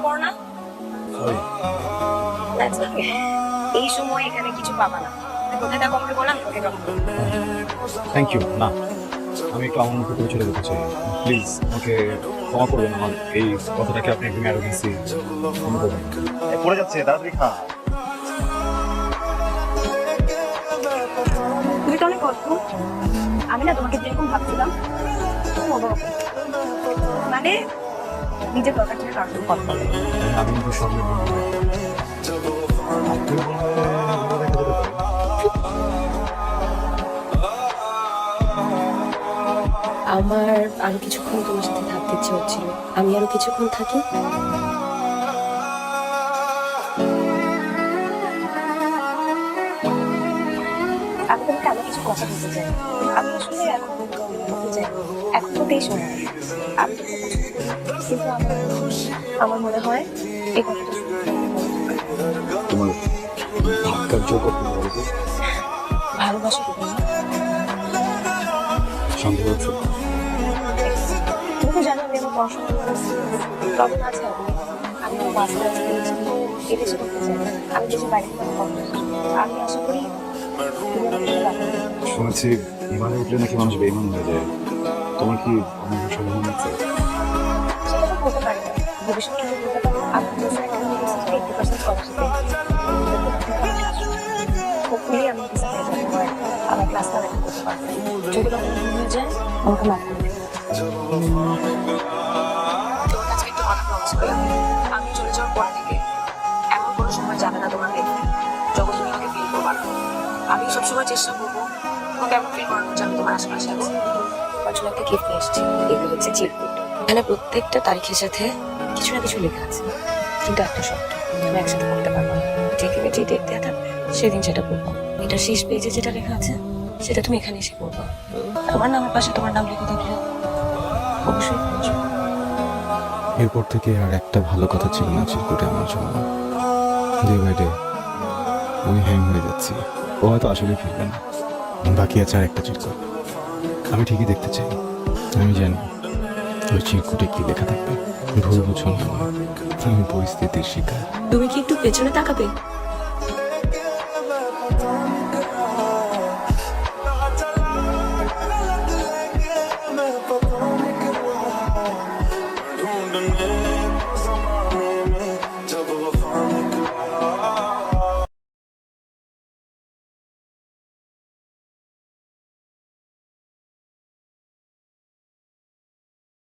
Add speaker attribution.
Speaker 1: করো না? That's okay. এই সময় এখানে কিছু পাবা না। কোথায় থাকো আমাকে বললাম, তোকে
Speaker 2: থ্যাংক ইউ। না, আমি একটু আমার মতো করে চলে যেতে চাই। প্লিজ আমাকে ক্ষমা করবেন, আমার এই কথাটাকে আপনি একদম অ্যারোগেন্সি মনে করবেন।
Speaker 3: পড়ে যাচ্ছে, তাড়াতাড়ি খা।
Speaker 1: তুমি তো অনেক অদ্ভুত। আমি না তোমাকে যেরকম ভাবছিলাম তুমি অন্যরকম। মানে নিজের দরকার ছিল কারণ কথা বলে।
Speaker 2: আমি কিন্তু স্বপ্নে বন্ধু আপনি বললে দেখা যেতে পারে।
Speaker 1: আমার আরো কিছুক্ষণ তোমার সাথে থাকতে ইচ্ছে হচ্ছিল। আমি আরো কিছুক্ষণ থাকি। আমি তোমাকে আরো কিছু কথা বলতে চাই। আমি আসলে এখন বলতে চাই, এখন তোকেই শোনা। আমি তোকে পছন্দ করি, কিন্তু আমার মনে হয় এই কথাটা
Speaker 2: তোমার ধাক্কার জোর করতে বলবো
Speaker 1: ভালোবাসা দেবে না।
Speaker 2: সন্দেহ হচ্ছে।
Speaker 1: তুমি তো জানো আমি আমার পড়াশোনা প্রবলেম আছে। আমি আমার মাস্টার্স পেয়েছি, এটা সে করতে চাই। আমি দেশের বাইরে থেকে আমি আশা করি তুমি আমাকে ভালো।
Speaker 2: শুনেছি ইমানে উঠলে নাকি মানুষ বেইমান হয়ে যায়। তোমার কি আমার সম্ভাবনা আছে?
Speaker 1: সেটা তো বলতে পারি না, ভবিষ্যৎ কিছু বলতে পারি না। আমি বলছি একটা ইউনিভার্সিটি 80% স্কলারশিপ পেয়েছি। হোপফুলি আমি ভিসা পেয়ে যাবো, হয় আমার ক্লাসটা রেকর্ড করতে পারবো। যদি কখনো ভুল হয়ে যায় আমাকে মাফ করে দিও। তোমার কাছে একটা কথা প্রমিস করলাম, আমি চলে যাওয়ার পর থেকে এমন কোনো সময় যাবে না তোমার লাইফে যখন তুমি আমাকে ফিল করবা না। আমি সবসময় চেষ্টা করবো তোমাকে এমন ফিল করানোর জন্য তোমার আশেপাশে আছে। তোমার জন্য একটা গিফট এসেছি, এগুলো হচ্ছে চিরকুট। এখানে প্রত্যেকটা তারিখের সাথে কিছু না কিছু লেখা আছে, কিন্তু একটা শর্ত, তুমি একসাথে পড়তে পারবো না। যেদিনে যে ডেট দেওয়া থাকবে সেদিন সেটা পড়বো। এটা শেষ পেজে যেটা লেখা আছে সেটা তুমি এখানে এসে পড়বো। আমার নামের পাশে তোমার নাম লেখা থাকলে অবশ্যই পড়ছো।
Speaker 2: এরপর থেকে আর একটা ভালো কথা ছিল না চিরকুটে আমার জন্য। ডে বাই ডে আমি হ্যাং হয়ে যাচ্ছি। ও হয়তো আসলে ফিরবে না। বাকি আছে আর একটা চিরকুট। আমি ঠিকই দেখতে চাই। আমি জানি ওই চিরকুটে কি লেখা থাকবে। ভুল বুঝো না, আমি পরিস্থিতির শিকার।
Speaker 1: তুমি কি একটু পেছনে তাকাবে?
Speaker 4: ढूंढने